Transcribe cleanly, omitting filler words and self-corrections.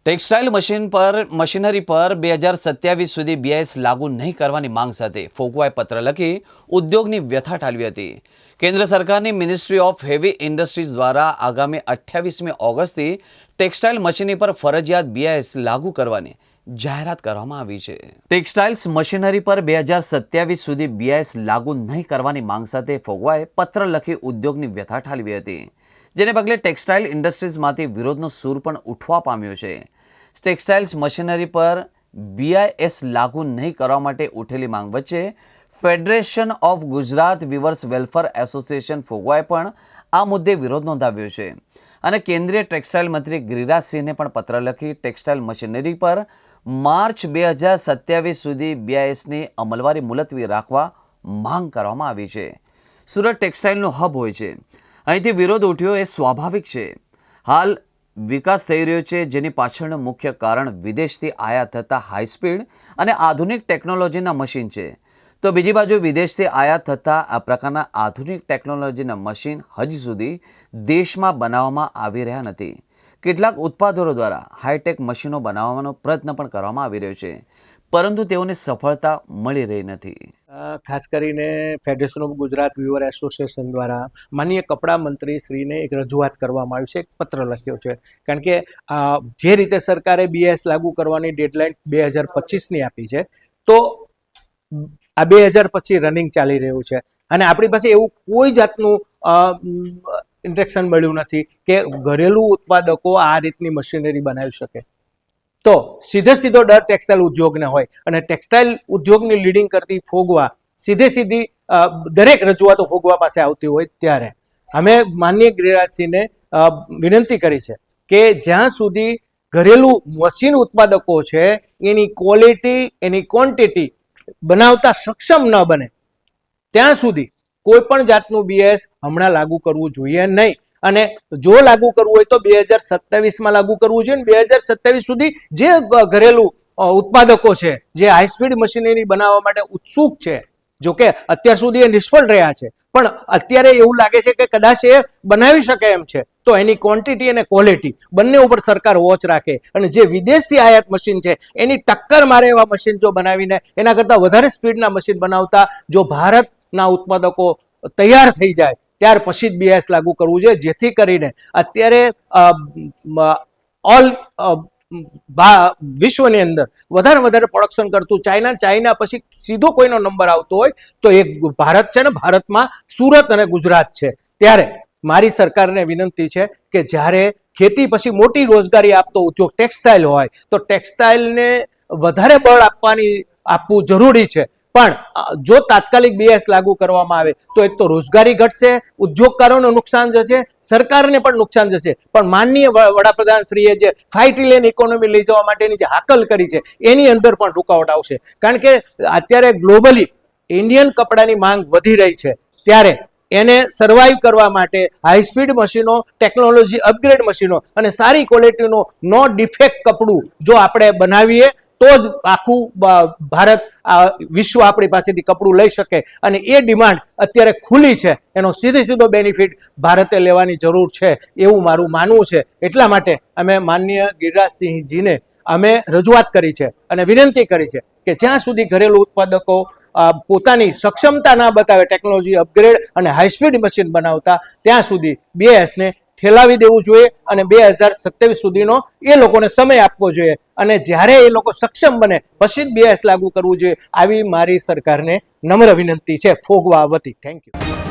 Textile machinery પર 2027 સુધી BIS લાગુ નહીં કરવાની માંગ સાથે ફોગવાએ પત્ર લખી ઉદ્યોગની વ્યથા ઠાલવી હતી. કેન્દ્ર સરકારની મિનિસ્ટ્રી ઓફ હેવી ઇન્ડસ્ટ્રીઝ દ્વારા આગામી 28મી ઓગસ્ટથી ટેક્સટાઇલ મશીનરી પર ફરજિયાત BIS લાગુ કરવાની જાહેરાત કરવામાં આવી છે. ટેક્સટાઇલ્સ મશીનરી પર 2027 સુધી BIS લાગુ નહીં કરવાની માંગ સાથે ફોગવાએ પત્ર લખી ઉદ્યોગની વ્યથા ઠાલવી હતી, જેને પગલે ટેક્સટાઇલ ઇન્ડસ્ટ્રીઝમાંથી વિરોધનો સૂર પણ ઉઠવા પામ્યો છે. ટેક્સટાઇલ્સ મશીનરી પર BIS લાગુ નહીં કરવા માટે ઉઠેલી માંગ વચ્ચે federation of Gujarat weavers welfare association ફોગવાએ પણ આ મુદ્દે વિરોધ નોંધાવ્યો છે અને કેન્દ્રીય ટેક્સટાઇલ મંત્રી ગિરિરાજસિંહને પણ પત્ર લખી ટેક્સટાઇલ મશીનરી પર માર્ચ 2027 સુધી BISની અમલવારી મુલતવી રાખવા માંગ કરવામાં આવી છે. સુરત ટેક્સટાઇલનો હબ હોય છે, અહીંથી વિરોધ ઉઠ્યો એ સ્વાભાવિક છે. હાલ વિકાસ થઈ રહ્યો છે, જેની પાછળનું મુખ્ય કારણ વિદેશથી આયાત થતા હાઈસ્પીડ અને આધુનિક ટેકનોલોજીના મશીન છે. તો બીજી બાજુ વિદેશથી આયાત થતા આ પ્રકારના આધુનિક ટેકનોલોજીના મશીન હજી સુધી દેશમાં બનાવવામાં આવી રહ્યા નથી. કેટલાક ઉત્પાદકો દ્વારા હાઈટેક મશીનો બનાવવાનો પ્રયત્ન પણ કરવામાં આવી રહ્યો છે, પરંતુ તેઓને સફળતા મળી રહી નથી. ખાસ કરીને ફેડરેશન ઓફ ગુજરાત વીવર એસોસિએશન દ્વારા માનનીય કપડાં મંત્રી શ્રીને એક રજૂઆત કરવામાં આવી છે, એક પત્ર લખ્યો છે. કારણ કે જે રીતે સરકારે BIS લાગુ કરવાની ડેડલાઇન 2025ની આપી છે, તો આ 2025 રનિંગ ચાલી રહ્યું છે અને આપણી પાસે એવું કોઈ જાતનું ઇન્સ્ટ્રક્શન મળ્યું નથી કે ઘરેલું ઉત્પાદકો આ રીતની મશીનરી બનાવી શકે. તો સીધો ડર ટેક્સટાઇલ ઉદ્યોગને હોય અને ટેક્સટાઇલ ઉદ્યોગની લીડિંગ કરતી ફોગવા સીધી દરેક રજૂઆતો ફોગવા પાસે આવતી હોય ત્યારે અમે માનનીય ગિરિરાજસિંહને વિનંતી કરી છે કે જ્યાં સુધી ઘરેલું મશીન ઉત્પાદકો છે એની ક્વોલિટી એની ક્વોન્ટિટી બનાવતા સક્ષમ ન બને ત્યાં સુધી કોઈ પણ જાતનું BIS હમણાં લાગુ કરવું જોઈએ નહીં. અને જો લાગુ કરવું હોય તો 2027માં લાગુ કરવું જોઈએ. 2027 સુધી જે ઘરેલું ઉત્પાદકો છે, જે હાઈસ્પીડ મશીનરી બનાવવા માટે ઉત્સુક છે, જો કે અત્યાર સુધી એ નિષ્ફળ રહ્યા છે, પણ અત્યારે એવું લાગે છે કે કદાચ એ બનાવી શકે એમ છે, તો એની ક્વોન્ટિટી અને ક્વોલિટી બંને ઉપર સરકાર વોચ રાખે અને જે વિદેશથી આયાત મશીન છે એની ટક્કર મારે એવા મશીન જો બનાવીને એના કરતાં વધારે સ્પીડના મશીન બનાવતા જો ભારતના ઉત્પાદકો તૈયાર થઈ જાય ત્યાર પછી જ BIS લાગુ કરવું છે, જેથી કરીને અત્યારે વિશ્વની અંદર વધારે પ્રોડક્શન કરતું ચાઇના પછી સીધો કોઈનો નંબર આવતો હોય તો એક ભારત છે ને ભારતમાં સુરત અને ગુજરાત છે. ત્યારે મારી સરકારને વિનંતી છે કે જ્યારે ખેતી પછી મોટી રોજગારી આપતો ઉદ્યોગ ટેક્સટાઇલ હોય તો ટેક્સટાઇલને વધારે બળ આપવું જરૂરી છે. પણ જો તાત્કાલિક BIS લાગુ કરવામાં આવે તો એક તો રોજગારી ઘટશે, ઉદ્યોગકારોને નુકસાન જશે, સરકારને પણ નુકસાન જશે. પણ માનનીય વડાપ્રધાન શ્રીએ જે 5 ટ્રિલિયન ઇકોનોમી લઈ જવા માટેની જે હાકલ કરી છે એની અંદર પણ રૂકાવટ આવશે. કારણ કે અત્યારે ગ્લોબલી ઇન્ડિયન કપડાની માંગ વધી રહી છે, ત્યારે એને સર્વાઈવ કરવા માટે હાઈસ્પીડ મશીનો, ટેકનોલોજી અપગ્રેડ મશીનો અને સારી ક્વોલિટીનો નો ડિફેક્ટ કપડું જો આપણે બનાવીએ તો જ આખું ભારત વિશ્વ આપણી પાસેથી કપડું લઈ શકે અને એ ડિમાન્ડ અત્યારે ખુલ્લી છે, એનો સીધો બેનિફિટ ભારતે લેવાની જરૂર છે એવું મારું માનવું છે. એટલા માટે અમે માનનીય ગિરિરાજસિંહજીને અમે રજૂઆત કરી છે અને વિનંતી કરી છે કે જ્યાં સુધી ઘરેલું ઉત્પાદકો પોતાની સક્ષમતા ના બતાવે ટેકનોલોજી અપગ્રેડ અને હાઈસ્પીડ મશીન બનાવતા, ત્યાં સુધી BISને ઠેલાવી દેવું જોઈએ અને 2027 સુધીનો એ લોકોને સમય આપવો જોઈએ અને જ્યારે એ લોકો સક્ષમ બને પછી જ BIS લાગુ કરવું જોઈએ. આવી મારી સરકારને નમ્ર વિનંતી છે ફોગવા વતી. Thank you.